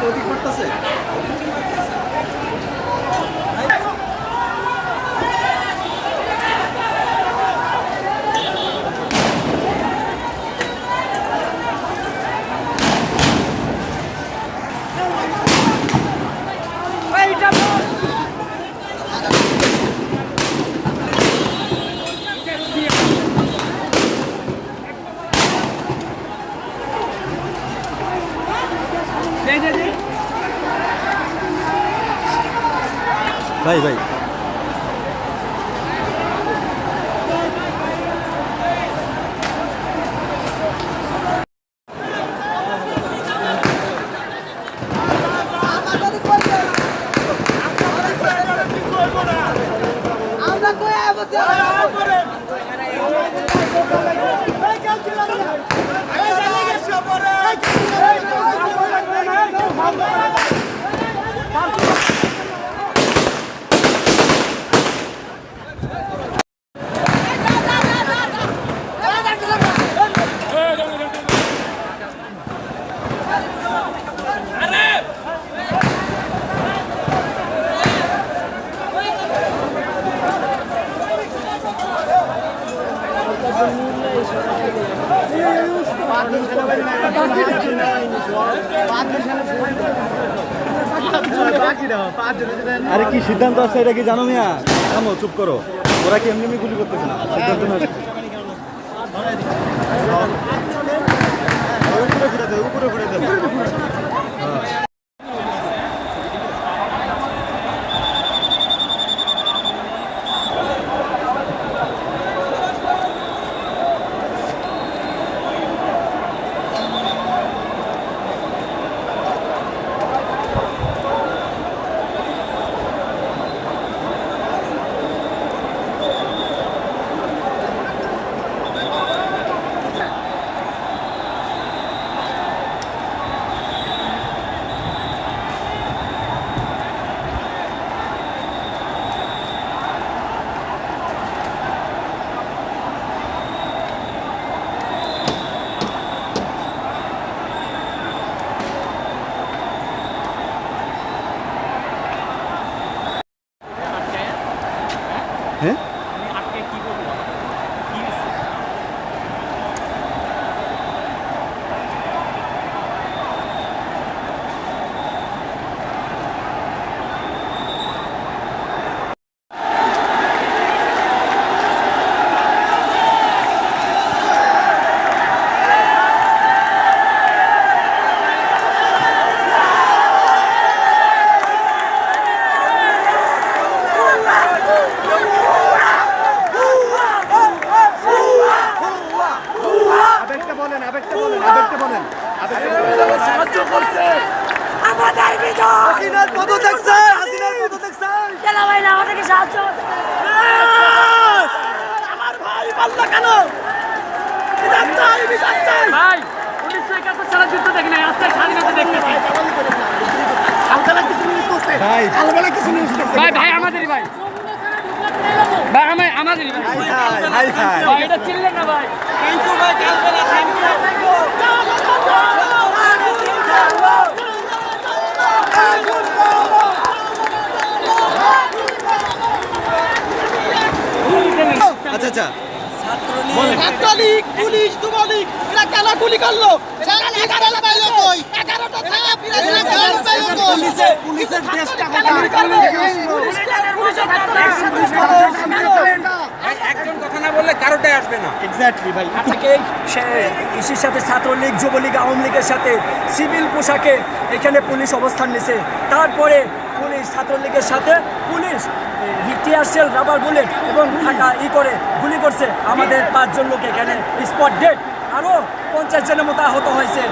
অধিক করতেছে। ভাই ভাই আরে কি সিদ্ধান্ত আছে এটা কি জানো মিয়া? থামো, চুপ করো। ওরা কি এমনি গুলি করতেছে না, সিদ্ধান্ত না। উপরে ঘুরে দেবে। হ্যাঁ সাহায্য করছে আমাদের বিজয়। হাসিনার পদ দেখছে, হাসিনার পদ দেখছে। কেন ভাই না আমাদেরকে সাহায্য? আমার ভাই পাল্লা কেন? বিচার চাই, বিচার চাই ভাই। 1971 সালের যুদ্ধ দেখি নাই, আজকে স্বাধীনতা দেখতেছি। কালবেলা কিছু নিউজ করছে ভাই, কালবেলা কিছু নিউজ করছে ভাই। ভাই আমাদেরই ভাই, ভাই আমাদেরই ভাই। হাই হাই ভাই, এটা চিনলেন না ভাই? থ্যাংক ইউ ভাই, কালবেলা থ্যাংক ইউ। আচ্ছা আচ্ছা, ছাত্রলীগ পুলিশ যুবলীগ এরা কেন গুলি করলো? পুলিশের একজন কথা না বললে কারোটাই আসবে না। এক্স্যাক্টলি ভাই। আজকে ইসির সাথে ছাত্রলীগ যুবলীগ আওয়ামী লীগের সাথে সিভিল পোশাকে এখানে পুলিশ অবস্থান নিছে। তারপরে পুলিশ ছাত্রলীগের সাথে পুলিশ টিয়ারশেল রাবার বুলেট এবং ঢাকা করে গুলি করছে। আমাদের 5 জন লোক এখানে স্পট ডেড, আরো 50 জনের মতো আহত হয়েছে।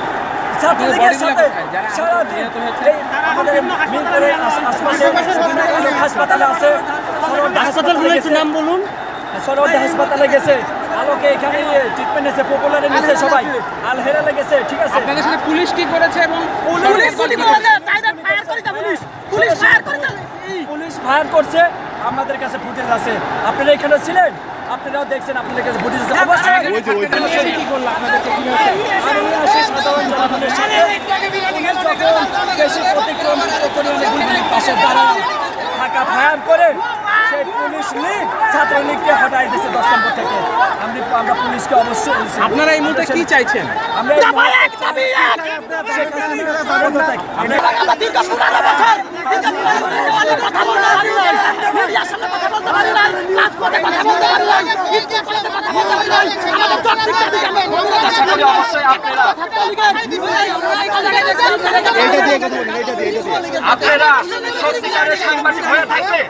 ছাত্রলীগের সাথে সারাদিন আমাদের মিরপুরের আশপাশে হাসপাতালে আছে। নাম বলুন। সরোয়ার্দী হাসপাতালে গেছে, আলোকে এখানে ট্রিটমেন্ট নিয়েছে, পপুলারে নিয়েছে সবাই, আল হেরালে গেছে। ঠিক আছে, আপনাদের সাথে পুলিশ কি করেছে? এবং পুলিশ ফায়ার করছে, আমাদের কাছে ফুটেজ আছে। আপনারা এখানে ছিলেন, আপনারাও দেখছেন, আপনাদের কাছে ফুটেজ আছে। অবশ্যই কি করলো আপনাদেরকে? বেশি অতিক্রম পরিমাণে গুলি পাশে দাঁড়ানো থাকা ফায়ার করে সেই পুলিশ লীগ ছাত্রলীগকে হটাই দিয়েছে 10 নম্বর থেকে। আমরা পুলিশকে অবশ্যই আপনারা এই মুহূর্তে কি চাইছেন? আমরা এই শেখ হাসিনার ক্ষমতা থেকে আপনারা সত্যিকারের সাংবাদিক হয়ে থাকলে